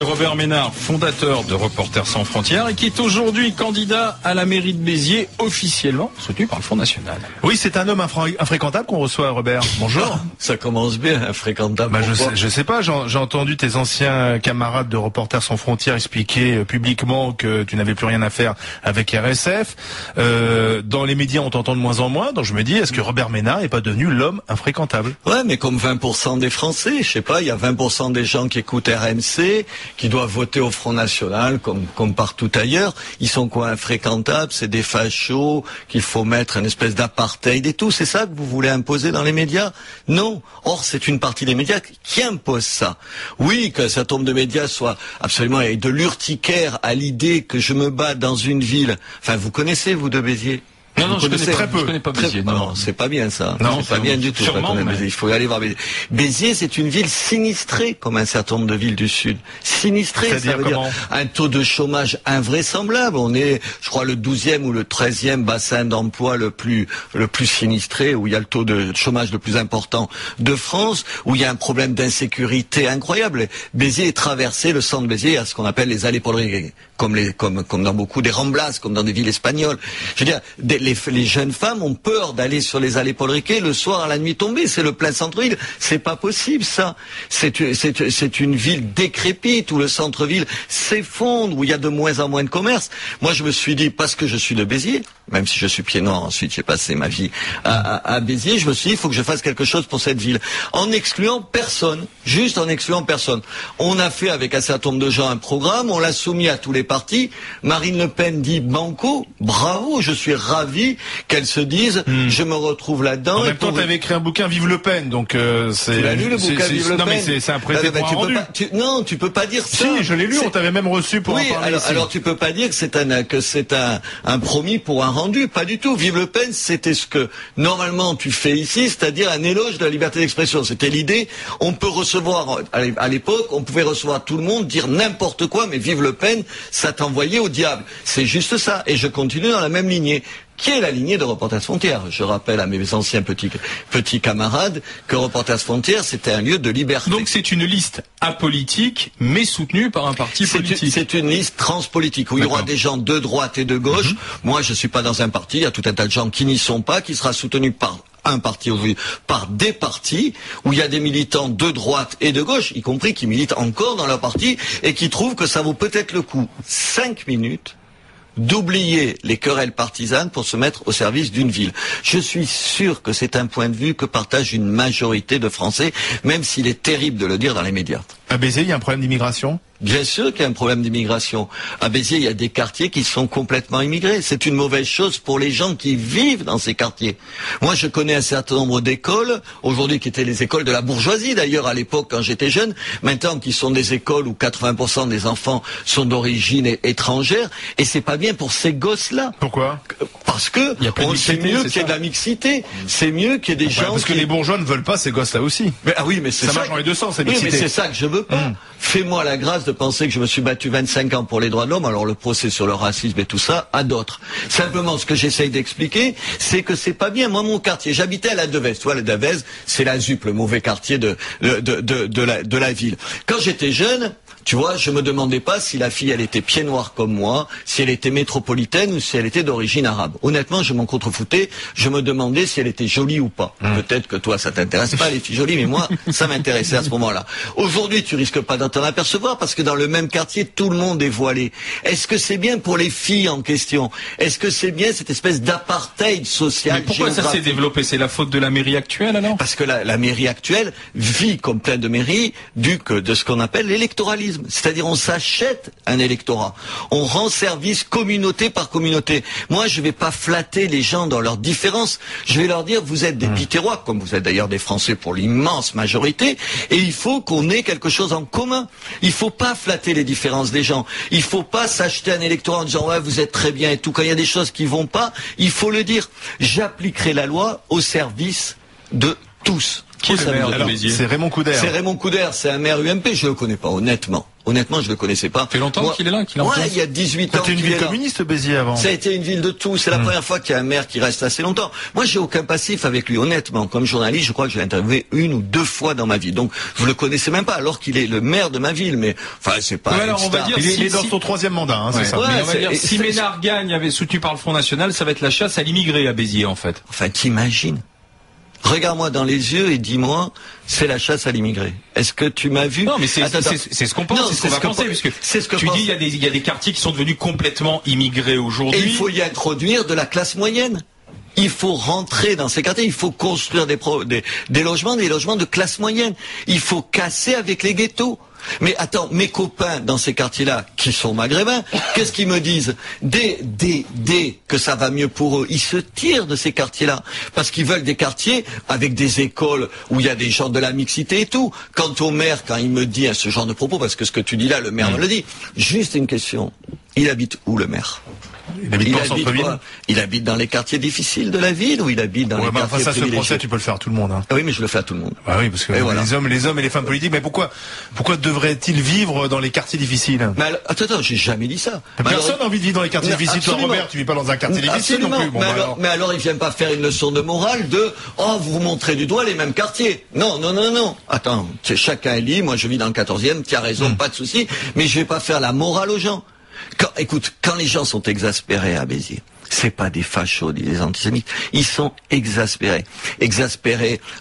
Robert Ménard, fondateur de Reporters sans frontières et qui est aujourd'hui candidat à la mairie de Béziers, officiellement soutenu par le Front National. Oui, c'est un homme infréquentable qu'on reçoit, Robert. Bonjour. Ça commence bien, infréquentable. Je sais pas, j'ai entendu tes anciens camarades de Reporters sans frontières expliquer publiquement que tu n'avais plus rien à faire avec RSF. Dans les médias, on t'entend de moins en moins, donc je me dis, est-ce que Robert Ménard n'est pas devenu l'homme infréquentable? Ouais, mais comme 20% des Français, je sais pas, il y a 20% des gens qui écoutent RMC, qui doivent voter au Front National, comme partout ailleurs. Ils sont quoi, infréquentables? C'est des fachos, qu'il faut mettre une espèce d'apartheid et tout. C'est ça que vous voulez imposer dans les médias? Non. Or, c'est une partie des médias qui impose ça. Oui, qu'un certain nombre de médias soit absolument avec de l'urticaire à l'idée que je me bats dans une ville. Enfin, vous connaissez, vous, de Béziers? Non, je connais très peu. Je connais pas Béziers. Non, c'est pas bien ça. Non, c'est pas bien du tout. Sûrement, mais... Il faut aller voir Béziers. Béziers, c'est une ville sinistrée, comme un certain nombre de villes du Sud. Sinistrée, ça veut dire un taux de chômage invraisemblable. On est, je crois, le 12e ou le 13e bassin d'emploi le plus sinistré, où il y a le taux de chômage le plus important de France, où il y a un problème d'insécurité incroyable. Béziers est traversé, le centre de Béziers, à ce qu'on appelle les allées Paul-Riquet, comme dans beaucoup des Ramblas, comme dans des villes espagnoles. Je veux dire, les jeunes femmes ont peur d'aller sur les allées Paul Riquet le soir à la nuit tombée. C'est le plein centre-ville. C'est pas possible, ça. C'est une ville décrépite où le centre-ville s'effondre, où il y a de moins en moins de commerce. Moi, je me suis dit, parce que je suis de Béziers, même si je suis pied noir, ensuite j'ai passé ma vie à Béziers, je me suis dit, il faut que je fasse quelque chose pour cette ville. En excluant personne. Juste en excluant personne. On a fait avec un certain nombre de gens un programme, on l'a soumis à tous les partis. Marine Le Pen dit banco, bravo, je suis ravi qu'elle se dise, je me retrouve là-dedans. En même temps, tu avais écrit un bouquin Vive Le Pen, donc c'est... Tu l'as lu, le bouquin Vive Le Pen? Non, mais c'est un prêté pour un rendu. Non, tu peux pas dire ça. Si, je l'ai lu, on t'avait même reçu pour en parler ici. Alors tu peux pas dire que c'est un promis pour un rendu, pas du tout. Vive Le Pen, c'était ce que normalement tu fais ici, c'est-à-dire un éloge de la liberté d'expression. C'était l'idée. On peut recevoir, à l'époque, on pouvait recevoir tout le monde, dire n'importe quoi, mais Vive Le Pen, ça t'envoyait au diable. C'est juste ça. Et je continue dans la même lignée, qui est la lignée de Reporters sans frontières. Je rappelle à mes anciens petits camarades que Reporters sans frontières, c'était un lieu de liberté. Donc c'est une liste apolitique, mais soutenue par un parti politique. C'est une liste transpolitique, où il y aura des gens de droite et de gauche. Moi, je suis pas dans un parti, il y a tout un tas de gens qui n'y sont pas, qui sera soutenu par un parti, par des partis, où il y a des militants de droite et de gauche, y compris qui militent encore dans leur parti, et qui trouvent que ça vaut peut-être le coup 5 minutes d'oublier les querelles partisanes pour se mettre au service d'une ville. Je suis sûr que c'est un point de vue que partage une majorité de Français, même s'il est terrible de le dire dans les médias. À Béziers, il y a un problème d'immigration? Bien sûr qu'il y a un problème d'immigration. À Béziers, il y a des quartiers qui sont complètement immigrés. C'est une mauvaise chose pour les gens qui vivent dans ces quartiers. Moi, je connais un certain nombre d'écoles, aujourd'hui qui étaient les écoles de la bourgeoisie, d'ailleurs, à l'époque, quand j'étais jeune, maintenant qui sont des écoles où 80% des enfants sont d'origine étrangère, et c'est pas bien pour ces gosses-là. Pourquoi? Parce que c'est mieux qu'il y ait de la mixité. C'est mieux qu'il y ait des gens parce que les bourgeois ne veulent pas ces gosses-là aussi. Mais, oui, mais c'est ça marche dans les deux sens, cette mixité. Oui, mais c'est ça que je veux pas. Fais-moi la grâce de penser que je me suis battu 25 ans pour les droits de l'homme, alors le procès sur le racisme et tout ça, à d'autres. Simplement, ce que j'essaye d'expliquer, c'est que c'est pas bien. Moi, mon quartier, j'habitais à la Devèze. Tu vois, la Devèze, c'est la ZUP, le mauvais quartier de la ville. Quand j'étais jeune, tu vois, je me demandais pas si la fille, elle était pied noir comme moi, si elle était métropolitaine ou si elle était d'origine arabe. Honnêtement, je m'en contrefoutais. Je me demandais si elle était jolie ou pas. Peut-être que toi, ça t'intéresse pas, les filles jolies, mais moi, ça m'intéressait à ce moment-là. Aujourd'hui, tu risques pas d'en apercevoir parce que dans le même quartier, tout le monde est voilé. Est-ce que c'est bien pour les filles en question? Est-ce que c'est bien cette espèce d'apartheid social? Mais pourquoi ça s'est développé? C'est la faute de la mairie actuelle, alors? Parce que la mairie actuelle vit, comme plein de mairies, de ce qu'on appelle l'électoralisme. C'est-à-dire, on s'achète un électorat. On rend service communauté par communauté. Moi, je vais pas flatter les gens dans leurs différences. Je vais leur dire, vous êtes des Biterrois, comme vous êtes d'ailleurs des Français pour l'immense majorité, et il faut qu'on ait quelque chose en commun. Il faut pas flatter les différences des gens. Il faut pas s'acheter un électorat en disant, ouais, vous êtes très bien et tout. Quand il y a des choses qui vont pas, il faut le dire. J'appliquerai la loi au service de tous. Qui est le maire de Béziers? C'est Raymond Coudert. C'est Raymond Coudert, c'est un maire UMP, je le connais pas, honnêtement. Honnêtement, je le connaissais pas. Ça fait longtemps qu'il est là, qu'il est en place. Il y a 18 ans. C'était une ville communiste, Béziers, avant. Ça a été une ville de tout. C'est la première fois qu'il y a un maire qui reste assez longtemps. Moi, j'ai aucun passif avec lui, honnêtement. Comme journaliste, je crois que je l'ai interviewé 1 ou 2 fois dans ma vie. Donc, je le connaissais même pas, alors qu'il est le maire de ma ville. Mais, enfin, c'est pas. Alors, on va dire, il est dans son 3e mandat, hein, c'est ça. Mais on va dire, si Ménard gagne, avait soutenu par le Front National, ça va être la chasse à l'immigré à Béziers, en fait. Enfin, t'imagines? Regarde-moi dans les yeux et dis-moi, c'est la chasse à l'immigré. Est-ce que tu m'as vu? Non, mais c'est ce qu'on pense, c'est ce qu'on va penser, puisque tu dis il y a des quartiers qui sont devenus complètement immigrés aujourd'hui. Et il faut y introduire de la classe moyenne. Il faut rentrer dans ces quartiers, il faut construire des logements de classe moyenne. Il faut casser avec les ghettos. Mais attends, mes copains dans ces quartiers-là, qui sont maghrébins, qu'est-ce qu'ils me disent? Dès que ça va mieux pour eux, ils se tirent de ces quartiers-là. Parce qu'ils veulent des quartiers avec des écoles où il y a des gens de la mixité et tout. Quant au maire, quand il me dit ce genre de propos, parce que ce que tu dis là, le maire me le dit. Juste une question. Il habite où, le maire? Il habite pas en centre-ville. Il habite dans les quartiers difficiles de la ville ou il habite dans les quartiers privilégiés? Ça, ce procès, tu peux le faire à tout le monde. Hein. Oui, mais je le fais à tout le monde. Bah oui, parce que les hommes et les femmes politiques, mais pourquoi devraient-ils vivre dans les quartiers difficiles? Mais alors, attends, j'ai jamais dit ça. Personne n'a envie de vivre dans les quartiers difficiles. Toi, Robert, tu vis pas dans un quartier difficile non plus. Bon, mais alors, il vient pas faire une leçon de morale de vous montrez du doigt les mêmes quartiers. Non. Attends, chacun est libre. Moi, je vis dans le 14e. Tu as raison, pas de souci. Mais je vais pas faire la morale aux gens. Quand les gens sont exaspérés à Béziers, c'est pas des fachos, des antisémites, ils sont exaspérés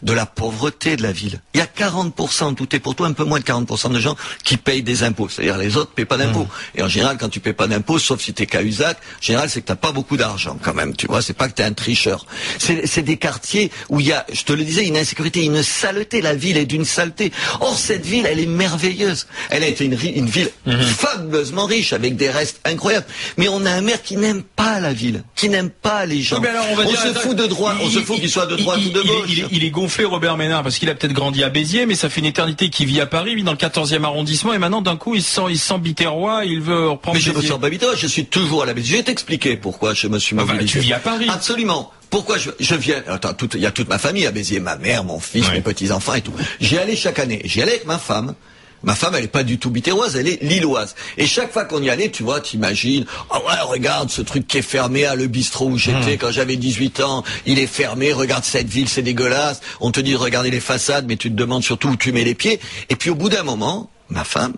de la pauvreté de la ville. Il y a 40%, tout est pour toi, un peu moins de 40% de gens qui payent des impôts. C'est-à-dire les autres paient pas d'impôts. Et en général, quand tu payes pas d'impôts, sauf si t'es Cahuzac, en général, c'est que t'as pas beaucoup d'argent quand même, tu vois, c'est pas que t'es un tricheur. C'est des quartiers où il y a, je te le disais, une insécurité, une saleté. La ville est d'une saleté. Or, cette ville, elle est merveilleuse. Elle a été une ville fabuleusement riche, avec des restes incroyables. Mais on a un maire qui n'aime pas la ville, qui n'aime pas les gens. Alors, on se fout de droite, on se fout qu'il soit de droite ou de gauche. Il est gonflé, Robert Ménard, parce qu'il a peut-être grandi à Béziers, mais ça fait une éternité qu'il vit à Paris, il vit dans le 14e arrondissement, et maintenant, d'un coup, il se sent bitérois, il veut reprendre Béziers. Mais je me sens pas bitérois, je suis toujours à la Béziers. Je vais t'expliquer pourquoi je me suis mobilisé. Tu vis à Paris. Absolument. Pourquoi je viens, attends, il y a toute ma famille à Béziers, ma mère, mon fils, mes petits-enfants et tout. J'y allais chaque année. J'y allais avec ma femme. Ma femme, elle est pas du tout bitéroise, elle est lilloise. Et chaque fois qu'on y allait, tu vois, t'imagines, regarde ce truc qui est fermé, le bistrot où j'étais quand j'avais 18 ans, il est fermé, regarde cette ville, c'est dégueulasse. On te dit de regarder les façades, mais tu te demandes surtout où tu mets les pieds. Et puis au bout d'un moment, ma femme,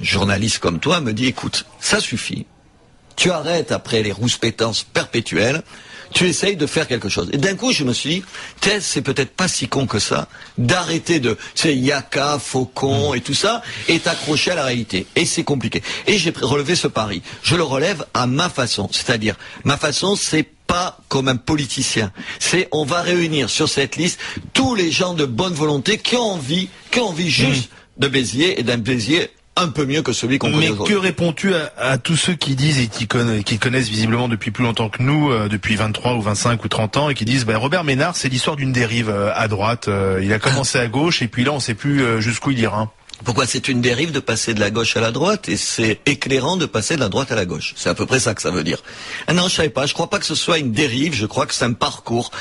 journaliste comme toi, me dit, écoute, ça suffit. Tu arrêtes après les rouspétances perpétuelles. Tu essayes de faire quelque chose. Et d'un coup, je me suis dit, c'est peut-être pas si con que ça, d'arrêter de, yaka, faucon et tout ça, et t'accrocher à la réalité. Et c'est compliqué. Et j'ai relevé ce pari. Je le relève à ma façon. C'est-à-dire, ma façon, c'est pas comme un politicien. On va réunir sur cette liste tous les gens de bonne volonté qui ont envie juste de Béziers et d'un Béziers un peu mieux que celui qu'on connaît aujourd'hui. Mais que réponds-tu à tous ceux qui disent et qui connaissent visiblement depuis plus longtemps que nous, depuis 23 ou 25 ou 30 ans, et qui disent Robert Ménard, c'est l'histoire d'une dérive à droite. Il a commencé à gauche et puis là on sait plus jusqu'où il ira. Pourquoi c'est une dérive de passer de la gauche à la droite et c'est éclairant de passer de la droite à la gauche. C'est à peu près ça que ça veut dire. Ah non, je savais pas. Je crois pas que ce soit une dérive. Je crois que c'est un parcours.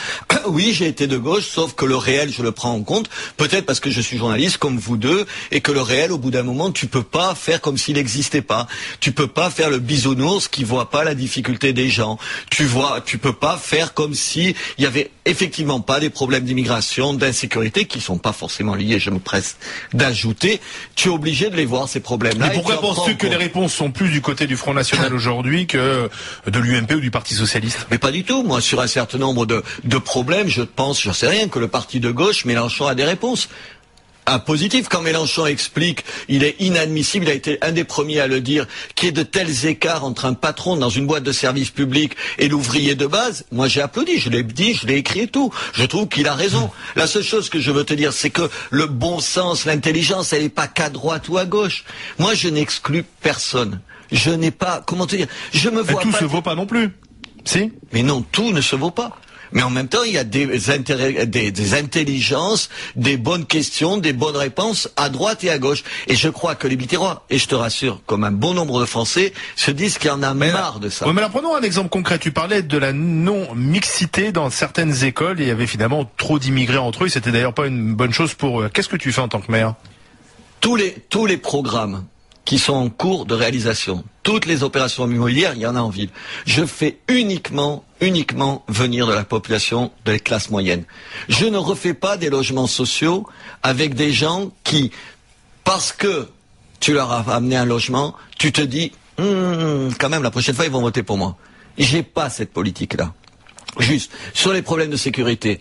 Oui, j'ai été de gauche, sauf que le réel, je le prends en compte. Peut-être parce que je suis journaliste comme vous deux et que le réel, au bout d'un moment, tu peux pas faire comme s'il n'existait pas. Tu peux pas faire le bisounours qui voit pas la difficulté des gens. Tu peux pas faire comme si il y avait effectivement pas des problèmes d'immigration, d'insécurité qui sont pas forcément liés. Je me presse d'ajouter. Tu es obligé de les voir, ces problèmes-là. Mais pourquoi penses-tu que les réponses sont plus du côté du Front National aujourd'hui que de l'UMP ou du Parti Socialiste? Mais pas du tout. Moi, sur un certain nombre de problèmes, je pense, j'en sais rien, que le parti de gauche, Mélenchon, a des réponses. Un positif, quand Mélenchon explique, il est inadmissible, il a été un des premiers à le dire, qu'il y ait de tels écarts entre un patron dans une boîte de service public et l'ouvrier de base. Moi, j'ai applaudi, je l'ai dit, je l'ai écrit et tout. Je trouve qu'il a raison. La seule chose que je veux te dire, c'est que le bon sens, l'intelligence, elle n'est pas qu'à droite ou à gauche. Moi, je n'exclus personne. Je n'ai pas, comment te dire, je me vois pas... Tout se vaut pas non plus. Si? Mais non, tout ne se vaut pas. Mais en même temps, il y a des intelligences, des bonnes questions, des bonnes réponses à droite et à gauche. Et je crois que les bitérois, et je te rassure, comme un bon nombre de Français, se disent qu'il y en a marre de ça. Oui, mais alors prenons un exemple concret. Tu parlais de la non-mixité dans certaines écoles. Il y avait finalement trop d'immigrés entre eux. C'était d'ailleurs pas une bonne chose pour eux. Qu'est-ce que tu fais en tant que maire? Tous les programmes qui sont en cours de réalisation. Toutes les opérations immobilières, il y en a en ville. Je fais uniquement venir de la population de la classe moyenne. Je ne refais pas des logements sociaux avec des gens qui, parce que tu leur as amené un logement, tu te dis, quand même, la prochaine fois, ils vont voter pour moi. J'ai pas cette politique-là. Juste, sur les problèmes de sécurité,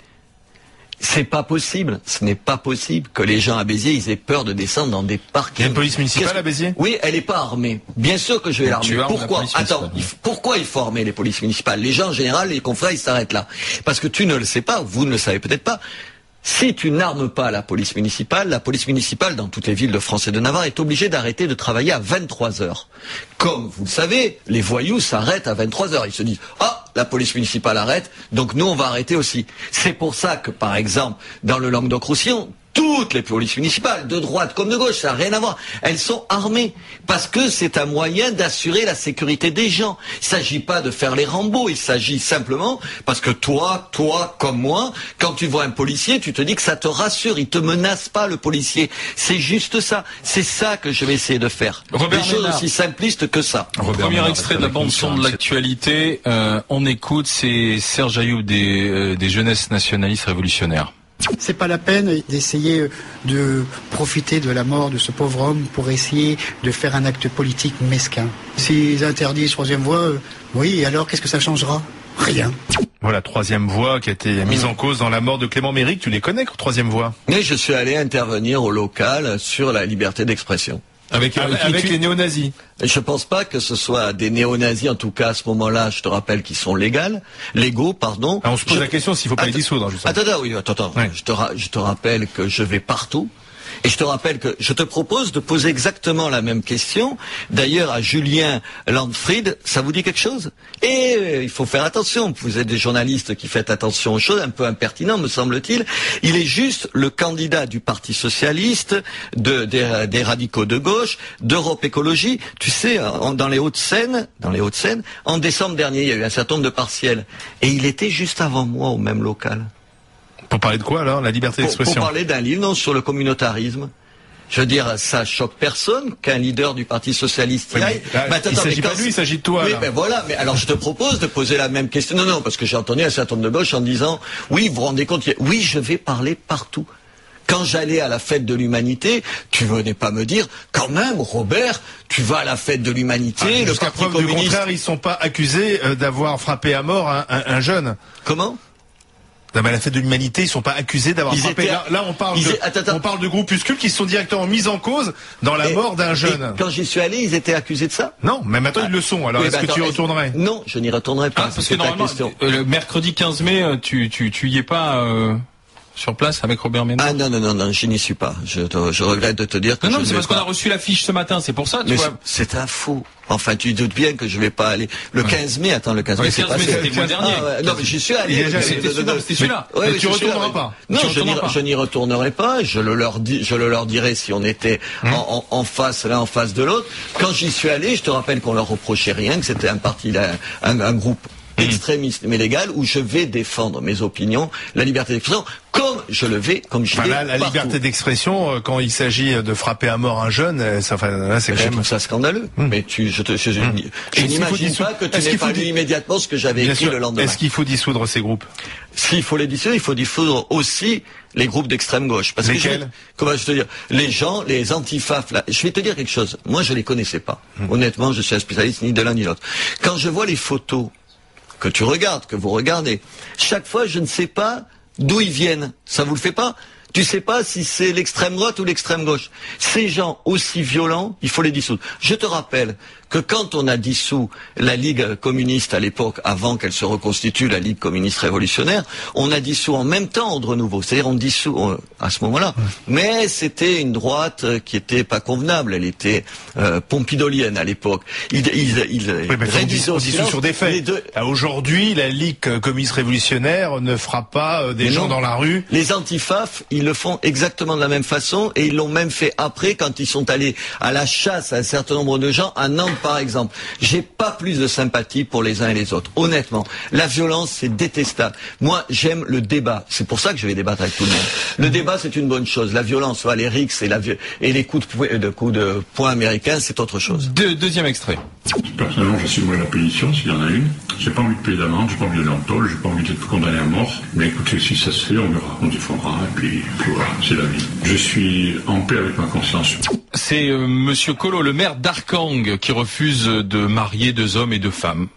c'est pas possible, ce n'est pas possible que les gens à Béziers, ils aient peur de descendre dans des parcs. Il y a une police municipale à Béziers ? Oui, elle n'est pas armée. Bien sûr que je vais l'armer. Pourquoi ? Attends, pourquoi il faut armer les polices municipales ? Les gens, en général, les confrères, ils s'arrêtent là. Parce que tu ne le sais pas, vous ne le savez peut-être pas. Si tu n'armes pas la police municipale, dans toutes les villes de France et de Navarre, est obligée d'arrêter de travailler à 23 heures. Comme vous le savez, les voyous s'arrêtent à 23 heures. Ils se disent, la police municipale arrête, donc nous on va arrêter aussi. C'est pour ça que, par exemple, dans le Languedoc-Roussillon, toutes les polices municipales, de droite comme de gauche, ça n'a rien à voir. Elles sont armées. Parce que c'est un moyen d'assurer la sécurité des gens. Il ne s'agit pas de faire les Rambo. Il s'agit simplement, parce que toi, comme moi, quand tu vois un policier, tu te dis que ça te rassure. Il te menace pas, le policier. C'est juste ça. C'est ça que je vais essayer de faire. Des choses aussi simplistes que ça. Premier extrait de la bande-son de l'actualité. On écoute, c'est Serge Ayoub des Jeunesses Nationalistes Révolutionnaires. C'est pas la peine d'essayer de profiter de la mort de ce pauvre homme pour essayer de faire un acte politique mesquin. S'ils interdisent troisième voie, oui, et alors qu'est-ce que ça changera ? Rien. Voilà, troisième voie qui a été mise en cause dans la mort de Clément Méric. Tu les connais, troisième voie ? Mais je suis allé intervenir au local sur la liberté d'expression. Avec les néo-nazis. Je pense pas que ce soit des néo-nazis, en tout cas à ce moment-là, je te rappelle qu'ils sont légaux, pardon. On se pose la question s'il faut pas les dissoudre, justement. Attends. Ouais. Je te rappelle que je vais partout. Et je te rappelle que je te propose de poser exactement la même question, d'ailleurs à Julien Landfried, ça vous dit quelque chose ? Et il faut faire attention, vous êtes des journalistes qui faites attention aux choses, un peu impertinents me semble-t-il. Il est juste le candidat du Parti Socialiste, des radicaux de gauche, d'Europe Écologie. Tu sais, dans les Hauts-de-Seine, en décembre dernier, il y a eu un certain nombre de partiels. Et il était juste avant moi au même local. Pour parler de quoi alors ? La liberté d'expression ? Pour parler d'un livre sur le communautarisme. Je veux dire, ça choque personne qu'un leader du Parti Socialiste y aille. Il s'agit pas de lui, il s'agit de toi. Oui, voilà. Mais alors je te propose de poser la même question. Non, parce que j'ai entendu un certain nombre de gauche en disant, oui, vous vous rendez compte, oui, je vais parler partout. Quand j'allais à la fête de l'humanité, tu venais pas me dire, quand même, Robert, tu vas à la fête de l'humanité, le Parti communiste. Du contraire, ils sont pas accusés d'avoir frappé à mort un jeune. Comment ? Non, mais à la fête de l'humanité, ils sont pas accusés d'avoir frappé. Là, on parle de groupuscules qui se sont directement mis en cause dans la mort d'un jeune. Quand j'y suis allé, ils étaient accusés de ça ? Non, mais maintenant ils le sont. Alors, est-ce que tu y retournerais ? Non, je n'y retournerai pas. Parce que normalement, le mercredi 15 mai, tu y es pas sur place avec Robert Ménard ? Ah non, je n'y suis pas. Je regrette de te dire que non, c'est parce qu'on a reçu l'affiche ce matin, c'est pour ça, tu vois. C'est un faux. Enfin, tu doutes bien que je vais pas aller. Le 15 mai, le 15 mai, c'est passé. C'était le mois dernier. Non, mais j'y suis allé. C'était celui-là. Mais tu retourneras pas. Non, je n'y retournerai pas. Je le leur dirai si on était en face, l'un en face de l'autre. Quand j'y suis allé, je te rappelle qu'on leur reprochait rien, que c'était un parti, un groupe extrémiste mais légal, où je vais défendre mes opinions, la liberté d'expression, comme je le vais, comme je vais la liberté d'expression, quand il s'agit de frapper à mort un jeune, là, c'est quand même... Je trouve ça scandaleux. Mais je n'imagine pas que tu n'aies pas lu immédiatement ce que j'avais écrit le lendemain. Est-ce qu'il faut dissoudre ces groupes ? S'il faut les dissoudre, il faut dissoudre aussi les groupes d'extrême gauche. Parce lesquels ? Comment je te dire ? Les gens, les antifaf, là. Je vais te dire quelque chose. Moi, je les connaissais pas. Honnêtement, je suis un spécialiste ni de l'un ni de l'autre. Quand je vois les photos que tu regardes, que vous regardez, chaque fois, je ne sais pas d'où ils viennent. Ça vous le fait pas ? Tu sais pas si c'est l'extrême droite ou l'extrême gauche. Ces gens aussi violents, il faut les dissoudre. Je te rappelle que quand on a dissous la Ligue communiste à l'époque, avant qu'elle se reconstitue, la Ligue communiste révolutionnaire, on a dissous en même temps Ordre Nouveau. C'est-à-dire on dissout à ce moment-là. Mais c'était une droite qui était pas convenable. Elle était pompidolienne à l'époque. Ils réduisaient aussi sur des faits. Aujourd'hui, la Ligue communiste révolutionnaire ne fera pas des gens dans la rue. Les antifaf, ils ils le font exactement de la même façon et ils l'ont même fait après quand ils sont allés à la chasse à un certain nombre de gens, à Nantes par exemple. J'ai pas plus de sympathie pour les uns et les autres. Honnêtement, la violence c'est détestable. Moi j'aime le débat. C'est pour ça que je vais débattre avec tout le monde. Le débat c'est une bonne chose. La violence, les rixes et les coups de poing américains, c'est autre chose. Deuxième extrait. Personnellement, j'assumerai la punition s'il y en a une. J'ai pas envie de payer d'amende, j'ai pas envie d'aller en tôle, j'ai pas envie d'être condamné à mort. Mais écoutez, si ça se fait, on verra, on défendra, et puis voilà, c'est la vie. Je suis en paix avec ma conscience. C'est Monsieur Collot, le maire d'Arcang, qui refuse de marier 2 hommes et 2 femmes.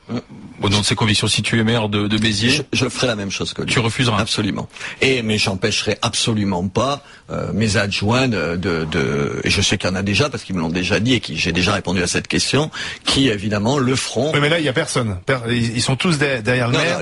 Au nom de ses convictions, si tu es maire de Béziers, je ferai la même chose que lui. Tu refuseras. Absolument. Mais j'empêcherai absolument pas mes adjoints et je sais qu'il y en a déjà parce qu'ils me l'ont déjà dit et j'ai déjà répondu à cette question, qui évidemment le feront. Oui, mais là il y a personne. Ils sont tous derrière le maire.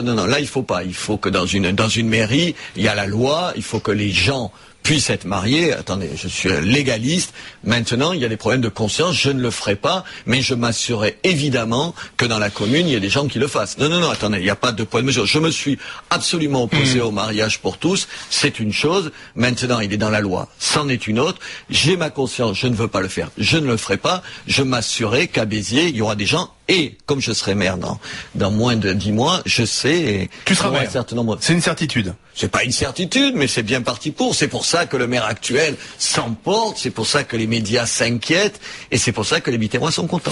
Non, là il faut pas. Il faut que dans une mairie, il y a la loi. Il faut que les gens puissent être mariés. Attendez, je suis légaliste. Maintenant, il y a des problèmes de conscience. Je ne le ferai pas, mais je m'assurerai évidemment que dans la commune, il y a des gens qui le fassent. Non, attendez, il n'y a pas de point de mesure. Je me suis absolument opposé au mariage pour tous. C'est une chose. Maintenant, il est dans la loi. C'en est une autre. J'ai ma conscience. Je ne veux pas le faire. Je ne le ferai pas. Je m'assurerai qu'à Béziers, il y aura des gens. Et comme je serai maire dans moins de 10 mois, je sais. Tu seras maire. C'est une certitude. C'est pas une certitude, mais c'est bien parti pour. C'est pour ça que le maire actuel s'emporte. C'est pour ça que les médias s'inquiètent. Et c'est pour ça que les Biterrois sont contents.